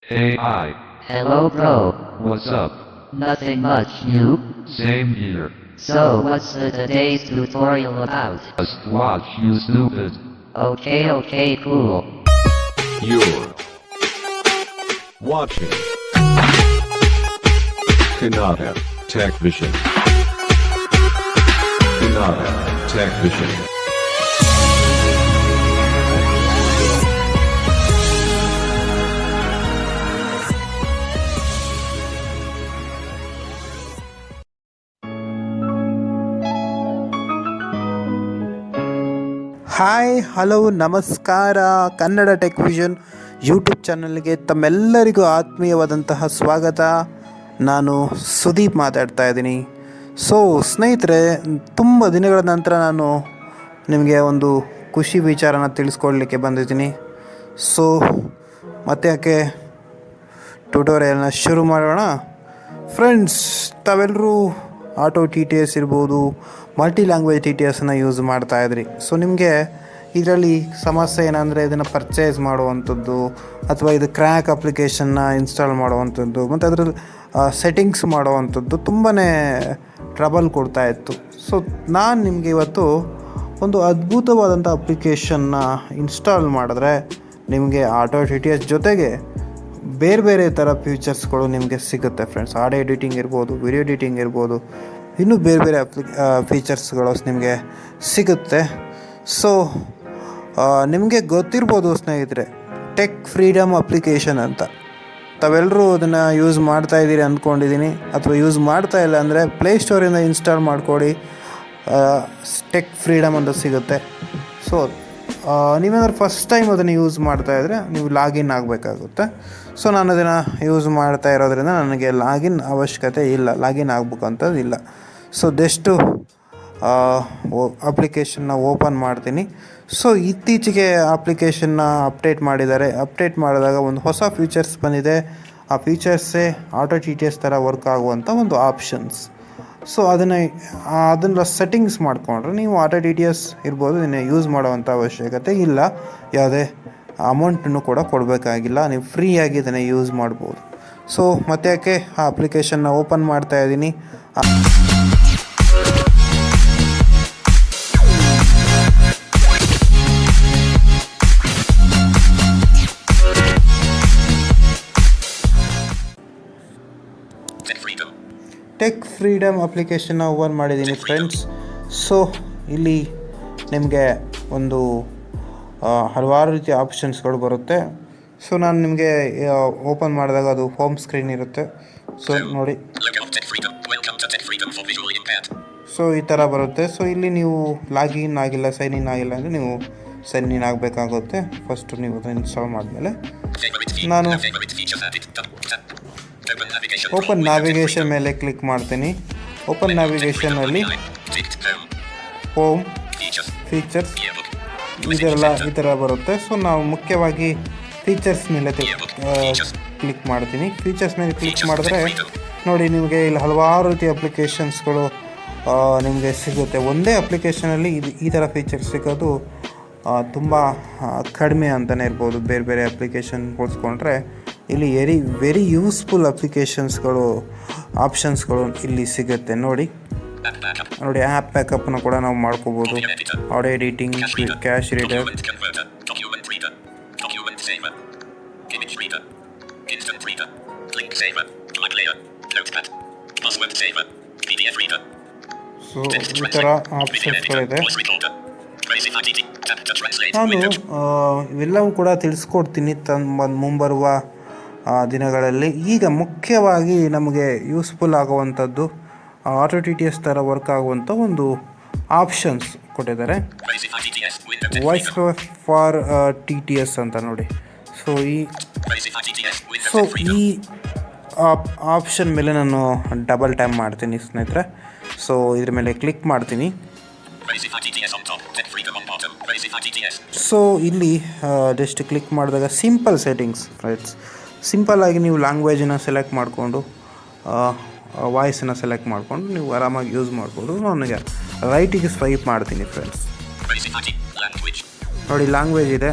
Hey, hi. Hello, bro. What's up? Nothing much, you? Same here. So, what's today's tutorial about? Just watch, you stupid. Okay, cool. You're watching Kannada techvision. Kannada techvision. Hi hello ನಮಸ್ಕಾರ. Kannada ಟೆಕ್ವಿಷನ್ YouTube ಚಾನಲ್ಗೆ ತಮ್ಮೆಲ್ಲರಿಗೂ ಆತ್ಮೀಯವಾದಂತಹ ಸ್ವಾಗತ. ನಾನು ಸುದೀಪ್ ಮಾತಾಡ್ತಾ ಇದ್ದೀನಿ. So ಸ್ನೇಹಿತರೆ, ತುಂಬ ದಿನಗಳ ನಂತರ ನಾನು ನಿಮಗೆ ಒಂದು ಖುಷಿ ವಿಚಾರನ ತಿಳಿಸ್ಕೊಡ್ಲಿಕ್ಕೆ ಬಂದಿದ್ದೀನಿ. ಸೊ ಮತ್ತೆ ಯಾಕೆ ಟ್ಯುಟೋರಿಯಲ್ನ ಶುರು ಮಾಡೋಣ. ಫ್ರೆಂಡ್ಸ್, ತಾವೆಲ್ಲರೂ ಆಟೋ TTS ಇರ್ಬೋದು, ಮಲ್ಟಿ ಲ್ಯಾಂಗ್ವೇಜ್ TTSನ ಯೂಸ್ ಮಾಡ್ತಾಯಿದ್ರಿ. ಸೊ ನಿಮಗೆ ಇದರಲ್ಲಿ ಸಮಸ್ಯೆ ಏನಂದರೆ ಇದನ್ನು ಪರ್ಚೇಸ್ ಮಾಡುವಂಥದ್ದು ಅಥವಾ ಇದು ಕ್ರ್ಯಾಕ್ ಅಪ್ಲಿಕೇಶನ್ನ ಇನ್ಸ್ಟಾಲ್ ಮಾಡುವಂಥದ್ದು ಮತ್ತು ಅದರಲ್ಲಿ ಸೆಟ್ಟಿಂಗ್ಸ್ ಮಾಡುವಂಥದ್ದು ತುಂಬಾ ಟ್ರಬಲ್ ಕೊಡ್ತಾಯಿತ್ತು. ಸೊ ನಾನು ನಿಮಗೆ ಇವತ್ತು ಒಂದು ಅದ್ಭುತವಾದಂಥ ಅಪ್ಲಿಕೇಶನ್ನ ಇನ್ಸ್ಟಾಲ್ ಮಾಡಿದ್ರೆ ನಿಮಗೆ ಆಟೋ TTS ಜೊತೆಗೆ ಬೇರೆ ಬೇರೆ ಥರ ಫೀಚರ್ಸ್ಗಳು ನಿಮಗೆ ಸಿಗುತ್ತೆ ಫ್ರೆಂಡ್ಸ್. ಆಡಿಯೋ ಎಡಿಟಿಂಗ್ ಇರ್ಬೋದು, ವಿಡಿಯೋ ಎಡಿಟಿಂಗ್ ಇರ್ಬೋದು, ಇನ್ನೂ ಬೇರೆ ಬೇರೆ ಫೀಚರ್ಸ್ಗಳು ನಿಮಗೆ ಸಿಗುತ್ತೆ. ಸೊ ನಿಮಗೆ ಗೊತ್ತಿರ್ಬೋದು ಸ್ನೇಹಿತರೆ, ಟೆಕ್ ಫ್ರೀಡಮ್ ಅಪ್ಲಿಕೇಶನ್ ಅಂತ. ತಾವೆಲ್ಲರೂ ಅದನ್ನು ಯೂಸ್ ಮಾಡ್ತಾಯಿದ್ದೀರಿ ಅಂದ್ಕೊಂಡಿದ್ದೀನಿ. ಅಥವಾ ಯೂಸ್ ಮಾಡ್ತಾ ಇಲ್ಲ ಅಂದರೆ ಪ್ಲೇಸ್ಟೋರಿಂದ ಇನ್ಸ್ಟಾಲ್ ಮಾಡ್ಕೊಳ್ಳಿ. ಟೆಕ್ ಫ್ರೀಡಮ್ ಅಂತ ಸಿಗುತ್ತೆ. ಸೊ ನೀವೇನಾದ್ರು ಫಸ್ಟ್ ಟೈಮ್ ಅದನ್ನು ಯೂಸ್ ಮಾಡ್ತಾಯಿದ್ರೆ ನೀವು ಲಾಗಿನ್ ಆಗಬೇಕಾಗುತ್ತೆ. ಸೊ ನಾನು ಅದನ್ನು ಯೂಸ್ ಮಾಡ್ತಾ ಇರೋದ್ರಿಂದ ನನಗೆ ಲಾಗಿನ್ ಅವಶ್ಯಕತೆ ಇಲ್ಲ, ಲಾಗಿನ್ ಆಗಬೇಕಂತದ್ದು ಇಲ್ಲ. ಸೊ ಜಸ್ಟು ಅಪ್ಲಿಕೇಶನ್ನ ಓಪನ್ ಮಾಡ್ತೀನಿ. ಸೊ ಇತ್ತೀಚೆಗೆ ಅಪ್ಲಿಕೇಶನ್ನ ಅಪ್ಡೇಟ್ ಮಾಡಿದ್ದಾರೆ. ಅಪ್ಡೇಟ್ ಮಾಡಿದಾಗ ಒಂದು ಹೊಸ ಫೀಚರ್ಸ್ ಬಂದಿದೆ. ಆ ಫೀಚರ್ಸೇ ಆಟೋ TTS ಥರ ವರ್ಕ್ ಆಗುವಂಥ ಒಂದು ಆಪ್ಷನ್ಸ್. ಸೊ ಅದನ್ನು ಸೆಟ್ಟಿಂಗ್ಸ್ ಮಾಡಿಕೊಂಡ್ರೆ ನೀವು ಆಟೋ TTS ಇರ್ಬೋದು, ಇದನ್ನು ಯೂಸ್ ಮಾಡುವಂಥ ಅವಶ್ಯಕತೆ ಇಲ್ಲ. ಯಾವುದೇ ಅಮೌಂಟನ್ನು ಕೂಡ ಕೊಡಬೇಕಾಗಿಲ್ಲ, ನೀವು ಫ್ರೀಯಾಗಿ ಇದನ್ನು ಯೂಸ್ ಮಾಡ್ಬೋದು. ಸೊ ಮತ್ತೆ ಯಾಕೆ ಆ ಅಪ್ಲಿಕೇಶನ್ನ ಓಪನ್ ಮಾಡ್ತಾ ಇದ್ದೀನಿ. ಟೆಕ್ ಫ್ರೀಡಮ್ ಅಪ್ಲಿಕೇಶನ್ನ ಓಪನ್ ಮಾಡಿದ್ದೀನಿ ಫ್ರೆಂಡ್ಸ್. ಸೊ ಇಲ್ಲಿ ನಿಮಗೆ ಒಂದು ಹಲವಾರು ರೀತಿಯ ಆಪ್ಷನ್ಸ್ಗಳು ಬರುತ್ತೆ. ಸೊ ನಾನು ನಿಮಗೆ ಓಪನ್ ಮಾಡಿದಾಗ ಅದು ಹೋಮ್ ಸ್ಕ್ರೀನ್ ಇರುತ್ತೆ. ಸೊ ನೋಡಿ, ಸೊ ಈ ಥರ ಬರುತ್ತೆ. ಸೊ ಇಲ್ಲಿ ನೀವು ಲಾಗಿನ್ ಆಗಿಲ್ಲ, ಸೈನ್ ಇನ್ ಆಗಿಲ್ಲ ಅಂದರೆ ನೀವು ಸೈನ್ ಇನ್ ಆಗಬೇಕಾಗುತ್ತೆ. ಫಸ್ಟು ನೀವು ಅದನ್ನು ಇನ್ಸ್ಟಾಲ್ ಮಾಡಿದ್ಮೇಲೆ ನಾನು ಓಪನ್ ನ್ಯಾವಿಗೇಷನ್ ಮೇಲೆ ಕ್ಲಿಕ್ ಮಾಡ್ತೀನಿ. ಓಪನ್ ನ್ಯಾವಿಗೇಷನಲ್ಲಿ ಹೋಮ್, ಫೀಚರ್ಸ್ ಇದೆಲ್ಲ ಈ ಥರ ಬರುತ್ತೆ. ಸೊ ನಾವು ಮುಖ್ಯವಾಗಿ ಫೀಚರ್ಸ್ ಮೇಲೆ ಕ್ಲಿಕ್ ಮಾಡ್ತೀನಿ. ಫೀಚರ್ಸ್ ಮೇಲೆ ಕ್ಲಿಕ್ ಮಾಡಿದ್ರೆ ನೋಡಿ, ನಿಮಗೆ ಇಲ್ಲಿ ಹಲವಾರು ರೀತಿಯ ಅಪ್ಲಿಕೇಶನ್ಸ್ಗಳು ನಿಮಗೆ ಸಿಗುತ್ತೆ. ಒಂದೇ ಅಪ್ಲಿಕೇಶನಲ್ಲಿ ಈ ಥರ ಫೀಚರ್ಸ್ ಸಿಗೋದು ತುಂಬ ಕಡಿಮೆ ಅಂತಲೇ ಇರ್ಬೋದು. ಬೇರೆ ಬೇರೆ ಅಪ್ಲಿಕೇಶನ್ ಹೋಲಿಸ್ಕೊಂಡ್ರೆ ಇಲ್ಲಿ ವೆರಿ ಯೂಸ್ಫುಲ್ ಅಪ್ಲಿಕೇಶನ್ಸ್ಗಳು, ಆಪ್ಷನ್ಸ್ಗಳು ಇಲ್ಲಿ ಸಿಗುತ್ತೆ. ನೋಡಿ ಆ್ಯಪ್ ಬ್ಯಾಕಪ್ನ ಕೂಡ ನಾವು ಮಾಡ್ಕೋಬೋದು. Audio editing, cash reader, so ಈ ಥರ ಆಪ್ಷನ್ಸ್ಗಳಿದೆ. ನಾನು ಇವೆಲ್ಲವೂ ಕೂಡ ತಿಳಿಸ್ಕೊಡ್ತೀನಿ ಮುಂಬರುವ ದಿನಗಳಲ್ಲಿ. ಈಗ ಮುಖ್ಯವಾಗಿ ನಮಗೆ ಯೂಸ್ಫುಲ್ ಆಗುವಂಥದ್ದು ಆಟೋ TTS ಥರ ವರ್ಕ್ ಆಗುವಂಥ ಒಂದು ಆಪ್ಷನ್ಸ್ ಕೊಟ್ಟಿದ್ದಾರೆ. ವಾಯ್ಸ್ಫೈ ಫಾರ್ TTS ಅಂತ ನೋಡಿ. ಸೊ ಈ ಆಪ್ಷನ್ ಮೇಲೆ ನಾನು ಡಬಲ್ ಟ್ಯಾಪ್ ಮಾಡ್ತೀನಿ ಸ್ನೇಹಿತರೆ. ಸೊ ಇದ್ರ ಮೇಲೆ ಕ್ಲಿಕ್ ಮಾಡ್ತೀನಿ. ಸೊ ಇಲ್ಲಿ ಜಸ್ಟ್ ಕ್ಲಿಕ್ ಮಾಡಿದಾಗ ಸಿಂಪಲ್ ಸೆಟ್ಟಿಂಗ್ಸ್ ಫ್ರೆಂಡ್ಸ್. ಸಿಂಪಲ್ಲಾಗಿ ನೀವು ಲ್ಯಾಂಗ್ವೇಜನ್ನು ಸೆಲೆಕ್ಟ್ ಮಾಡಿಕೊಂಡು ವಾಯ್ಸನ್ನು ಸೆಲೆಕ್ಟ್ ಮಾಡಿಕೊಂಡು ನೀವು ಆರಾಮಾಗಿ ಯೂಸ್ ಮಾಡ್ಬೋದು. ನನಗೆ ರೈಟಿಗೆ ಸ್ವೈಪ್ ಮಾಡ್ತೀನಿ ಫ್ರೆಂಡ್ಸ್. ನೋಡಿ ಲ್ಯಾಂಗ್ವೇಜ್ ಇದೆ,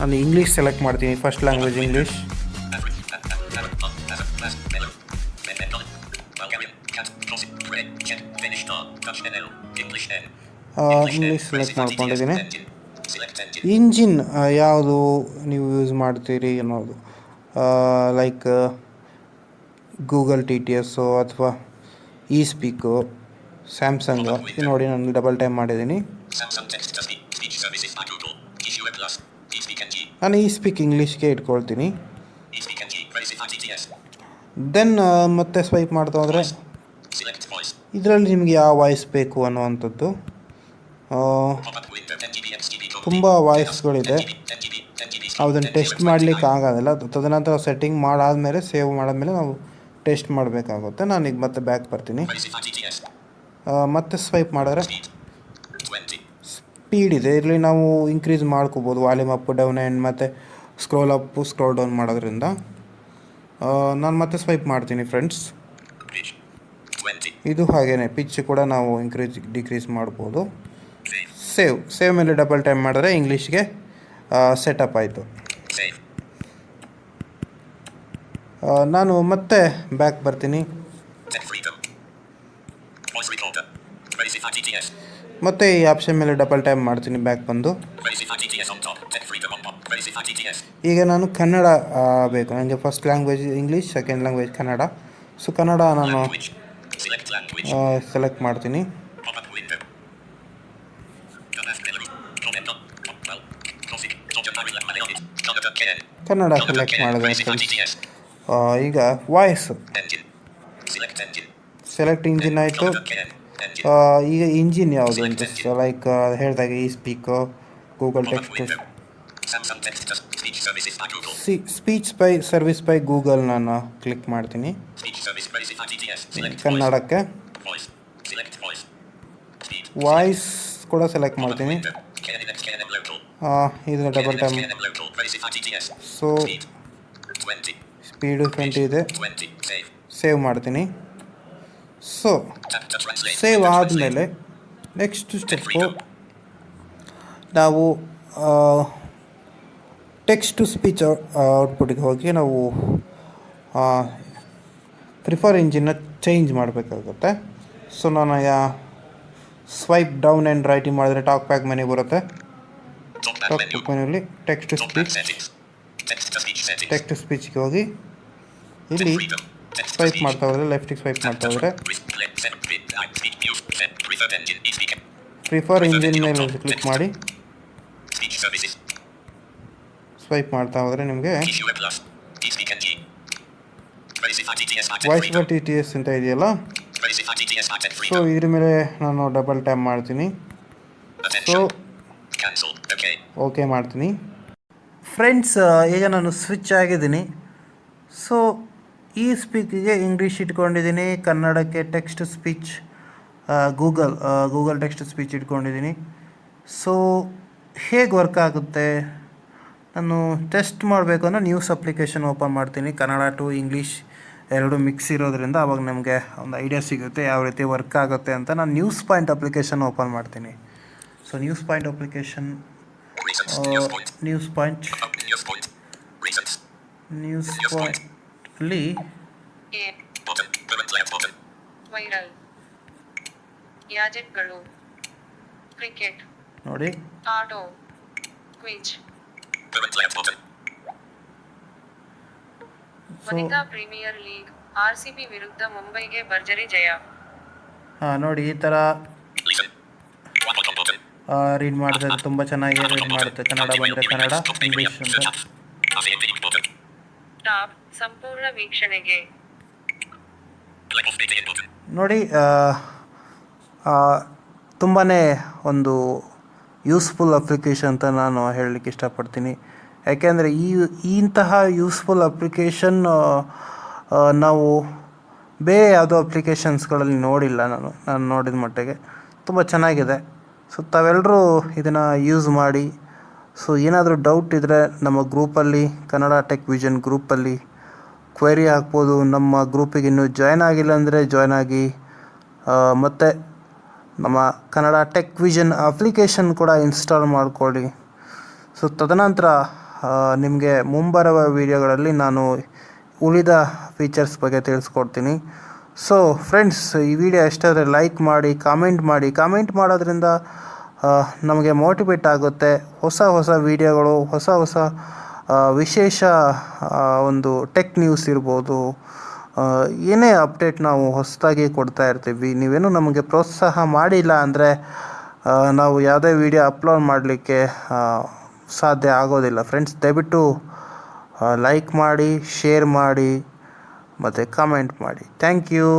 ನಾನು ಇಂಗ್ಲೀಷ್ ಸೆಲೆಕ್ಟ್ ಮಾಡ್ತೀನಿ. First language English. English select ಮಾಡ್ಕೊಂಡಿದ್ದೀನಿ. ಇಂಜಿನ್ ಯಾವುದು ನೀವು ಯೂಸ್ ಮಾಡ್ತೀರಿ ಅನ್ನೋದು, ಲೈಕ್ ಗೂಗಲ್ TTS ಅಥವಾ ಈ ಸ್ಪೀಕು, ಸ್ಯಾಮ್ಸಂಗು. ನೋಡಿ ನಾನು ಡಬಲ್ ಟೈಮ್ ಮಾಡಿದ್ದೀನಿ. ನಾನು ಈ ಸ್ಪೀಕ್ ಇಂಗ್ಲೀಷ್ಗೆ ಇಟ್ಕೊಳ್ತೀನಿ. ದೆನ್ ಮತ್ತೆ ಸ್ವೈಪ್ ಮಾಡ್ತಾ ಹೋದರೆ ಇದರಲ್ಲಿ ನಿಮಗೆ ಯಾವ ವಾಯ್ಸ್ ಬೇಕು ಅನ್ನುವಂಥದ್ದು ತುಂಬ ವಾಯ್ಸ್ಗಳಿದೆ. ಅದನ್ನು ಟೆಸ್ಟ್ ಮಾಡಲಿಕ್ಕೆ ಆಗೋದಿಲ್ಲ. ತದನಂತರ ಸೆಟ್ಟಿಂಗ್ ಮಾಡಾದಮೇಲೆ, ಸೇವ್ ಮಾಡಾದಮೇಲೆ ನಾವು ಟೆಸ್ಟ್ ಮಾಡಬೇಕಾಗುತ್ತೆ. ನಾನೀಗ ಮತ್ತೆ ಬ್ಯಾಕ್ ಬರ್ತೀನಿ. ಮತ್ತೆ ಸ್ವೈಪ್ ಮಾಡಿದ್ರೆ ಸ್ಪೀಡ್ ಇದೆ. ಇಲ್ಲಿ ನಾವು ಇನ್ಕ್ರೀಸ್ ಮಾಡ್ಕೋಬೋದು, ವಾಲ್ಯೂಮ್ ಅಪ್ ಡೌನ್ ಆ್ಯಂಡ್ ಮತ್ತು ಸ್ಕ್ರೋಲ್ ಅಪ್ ಸ್ಕ್ರೋಲ್ ಡೌನ್ ಮಾಡೋದ್ರಿಂದ. ನಾನು ಮತ್ತೆ ಸ್ವೈಪ್ ಮಾಡ್ತೀನಿ ಫ್ರೆಂಡ್ಸ್. ಇದು ಹಾಗೇ ಪಿಚ್ ಕೂಡ ನಾವು ಇನ್ಕ್ರೀಸ್ ಡಿಕ್ರೀಸ್ ಮಾಡ್ಬೋದು. ಸೇವ್ ಮೇಲೆ ಡಬಲ್ ಟೈಮ್ ಮಾಡಿದ್ರೆ ಇಂಗ್ಲೀಷ್ಗೆ ಸೆಟಪ್ ಆಯಿತು. ನಾನು ಮತ್ತೆ ಬ್ಯಾಕ್ ಬರ್ತೀನಿ. ಮತ್ತೆ ಈ ಆಪ್ಷನ್ ಮೇಲೆ ಡಬಲ್ ಟೈಮ್ ಮಾಡ್ತೀನಿ, ಬ್ಯಾಕ್ ಬಂದು. ಈಗ ನಾನು ಕನ್ನಡ ಬೇಕು ನನಗೆ. First language English, second language Kannada. So Kannada ನಾನು ಸೆಲೆಕ್ಟ್ ಮಾಡ್ತೀನಿ. ಕನ್ನಡ ಸೆಲೆಕ್ಟ್ ಮಾಡಿದೆ ಫ್ರೆಂಡ್ಸ್. ಈಗ ವಾಯ್ಸ್ ಸೆಲೆಕ್ಟ್ ಇಂಜಿನ್ ಆಯಿತು. ಈಗ ಇಂಜಿನ್ ಯಾವುದು ಅಂತ ಲೈಕ್ ಹೇಳಿದಾಗ ಈ speak, Google text, speech by service by Google ನಾನು ಕ್ಲಿಕ್ ಮಾಡ್ತೀನಿ ಕನ್ನಡಕ್ಕೆ. ವಾಯ್ಸ್ ಕೂಡ ಸೆಲೆಕ್ಟ್ ಮಾಡ್ತೀನಿ. ಇದು ಡಬಲ್ ಟೈಮ್. ಸೊ ಸ್ಪೀಡು 20 ಇದೆ. ಸೇವ್ ಮಾಡ್ತೀನಿ. ಸೊ ಸೇವ್ ಆದಮೇಲೆ ನೆಕ್ಸ್ಟ್ ಸ್ಟೆಪ್ಪು ನಾವು ಟೆಕ್ಸ್ಟ್ ಟು ಸ್ಪೀಚ್ ಔಟ್ಪುಟ್ಗೆ ಹೋಗಿ ನಾವು ಪ್ರಿಫರ್ ಇಂಜಿನ್ನ ಚೇಂಜ್ ಮಾಡಬೇಕಾಗುತ್ತೆ. ಸೊ ನಾನು ಸ್ವೈಪ್ ಡೌನ್ ಆ್ಯಂಡ್ ರೈಟಿಂಗ್ ಮಾಡಿದ್ರೆ ಟಾಕ್ ಬ್ಯಾಕ್ ಮೆನು ಬರುತ್ತೆ. ಟಾಕ್ ಬ್ಯಾಕ್ ಮೆನುವಲ್ಲಿ ಟೆಕ್ಸ್ಟ್ ಟು ಸ್ಪೀಚ್ಗೆ ಹೋಗಿ ಇಲ್ಲಿ ಸ್ವೈಪ್ ಮಾಡ್ತಾ ಹೋದರೆ, ಲೆಫ್ಟಿಗೆ ಸ್ವೈಪ್ ಮಾಡ್ತಾ ಹೋದರೆ ಪ್ರಿಫರ್ ಇಂಜಿನ್ ಮೇಲೆ ಕ್ಲಿಕ್ ಮಾಡಿ ಸ್ವೈಪ್ ಮಾಡ್ತಾ ಹೋದರೆ ನಿಮಗೆ Voicify TTS ಅಂತ ಇದೆಯಲ್ಲ, ಸೊ ಇದ್ರ ಮೇಲೆ ನಾನು ಡಬಲ್ ಟ್ಯಾಪ್ ಮಾಡ್ತೀನಿ. ಸೊ ಓಕೆ ಮಾಡ್ತೀನಿ ಫ್ರೆಂಡ್ಸ್. ಈಗ ನಾನು ಸ್ವಿಚ್ ಆಗಿದ್ದೀನಿ. ಸೊ ಈ ಸ್ಪೀಕಿಗೆ ಇಂಗ್ಲೀಷ್ ಇಟ್ಕೊಂಡಿದ್ದೀನಿ, ಕನ್ನಡಕ್ಕೆ text speech Google text speech ಇಟ್ಕೊಂಡಿದ್ದೀನಿ. ಸೊ ಹೇಗೆ ವರ್ಕ್ ಆಗುತ್ತೆ, ನಾನು ಟೆಸ್ಟ್ ಮಾಡಬೇಕು ಅನ್ನೋ ನ್ಯೂಸ್ ಅಪ್ಲಿಕೇಶನ್ ಓಪನ್ ಮಾಡ್ತೀನಿ. ಕನ್ನಡ ಟು ಇಂಗ್ಲೀಷ್ ಎರಡು ಮಿಕ್ಸ್ ಇರೋದ್ರಿಂದ ಅವಾಗ ನಮಗೆ ಒಂದು ಐಡಿಯಾ ಸಿಗುತ್ತೆ ಯಾವ ರೀತಿ ವರ್ಕ್ ಆಗುತ್ತೆ ಅಂತ. ನಾನು ನ್ಯೂಸ್ ಪಾಯಿಂಟ್ ಅಪ್ಲಿಕೇಶನ್ ಓಪನ್ ಮಾಡ್ತೀನಿ. So news point application, news ಪಾಯಿಂಟಲ್ಲಿ ವೈರಲ್ ಗ್ಯಾಜೆಟ್ಗಳು, ಕ್ರಿಕೆಟ್, ನೋಡಿ ಆಟೋ, ಕ್ವಿಜ್, ವನಿತಾ ಪ್ರೀಮಿಯರ್ ಲೀಗ್, RCB ವಿರುದ್ಧ ಮುಂಬೈಗೆ ಭರ್ಜರಿ ಜಯ. ನೋಡಿ ಈ ಥರ ರೀಡ್ ಮಾಡಿದ್ರೆ ತುಂಬ ಚೆನ್ನಾಗಿ ರೀಡ್ ಮಾಡುತ್ತೆ. ಕನ್ನಡ ಬಂದರೆ ಕನ್ನಡ, ಇಂಗ್ಲೀಷ್ ಅಂತ. ಟಾಪ್ ಸಂಪೂರ್ಣ ವೀಕ್ಷಣೆಗೆ ನೋಡಿ ತುಂಬಾ ಒಂದು ಯೂಸ್ಫುಲ್ ಅಪ್ಲಿಕೇಶನ್ ಅಂತ ನಾನು ಹೇಳಲಿಕ್ಕೆ ಇಷ್ಟಪಡ್ತೀನಿ. ಯಾಕೆಂದರೆ ಇಂತಹ ಯೂಸ್ಫುಲ್ ಅಪ್ಲಿಕೇಶನ್ ನಾವು ಬೇರೆ ಯಾವುದೋ ಅಪ್ಲಿಕೇಶನ್ಸ್ಗಳಲ್ಲಿ ನೋಡಿಲ್ಲ. ನಾನು ನೋಡಿದ ಮಟ್ಟಿಗೆ ತುಂಬ ಚೆನ್ನಾಗಿದೆ. ಸೊ ತಾವೆಲ್ಲರೂ ಇದನ್ನು ಯೂಸ್ ಮಾಡಿ. ಸೊ ಏನಾದರೂ ಡೌಟ್ ಇದ್ದರೆ ನಮ್ಮ ಗ್ರೂಪಲ್ಲಿ, ಕನ್ನಡ ಟೆಕ್ ವಿಷನ್ ಗ್ರೂಪಲ್ಲಿ ಕ್ವೆರಿ ಹಾಕ್ಬೋದು. ನಮ್ಮ ಗ್ರೂಪಿಗೆ ಇನ್ನೂ ಜಾಯ್ನ್ ಆಗಿಲ್ಲ ಅಂದರೆ ಜಾಯ್ನ್ ಆಗಿ. ಮತ್ತು ನಮ್ಮ ಕನ್ನಡ ಟೆಕ್ ವಿಷನ್ ಅಪ್ಲಿಕೇಶನ್ ಕೂಡ ಇನ್ಸ್ಟಾಲ್ ಮಾಡ್ಕೊಳ್ಳಿ. ಸೊ ತದನಂತರ ನಿಮಗೆ ಮುಂಬರುವ ವೀಡಿಯೋಗಳಲ್ಲಿ ನಾನು ಉಳಿದ ಫೀಚರ್ಸ್ ಬಗ್ಗೆ ತಿಳಿಸ್ಕೊಡ್ತೀನಿ. ಸೊ ಫ್ರೆಂಡ್ಸ್, ಈ ವಿಡಿಯೋ ಎಷ್ಟಾದರೆ ಲೈಕ್ ಮಾಡಿ, ಕಾಮೆಂಟ್ ಮಾಡೋದ್ರಿಂದ ನಮಗೆ ಮೋಟಿವೇಟ್ ಆಗುತ್ತೆ. ಹೊಸ ಹೊಸ ವೀಡಿಯೋಗಳು, ಹೊಸ ಹೊಸ ವಿಶೇಷ ಒಂದು ಟೆಕ್ ನ್ಯೂಸ್ ಇರ್ಬೋದು, ಏನೇ ಅಪ್ಡೇಟ್ ನಾವು ಹೊಸದಾಗಿ ಕೊಡ್ತಾ ಇರ್ತೀವಿ. ನೀವೇನು ನಮಗೆ ಪ್ರೋತ್ಸಾಹ ಮಾಡಿಲ್ಲ ಅಂದರೆ ನಾವು ಯಾವುದೇ ವಿಡಿಯೋ ಅಪ್ಲೋಡ್ ಮಾಡಲಿಕ್ಕೆ ಸಾಧ್ಯ ಆಗೋದಿಲ್ಲ. ಫ್ರೆಂಡ್ಸ್, ದಯವಿಟ್ಟು ಲೈಕ್ ಮಾಡಿ, ಶೇರ್ ಮಾಡಿ ಮತ್ತು ಕಮೆಂಟ್ ಮಾಡಿ. Thank you.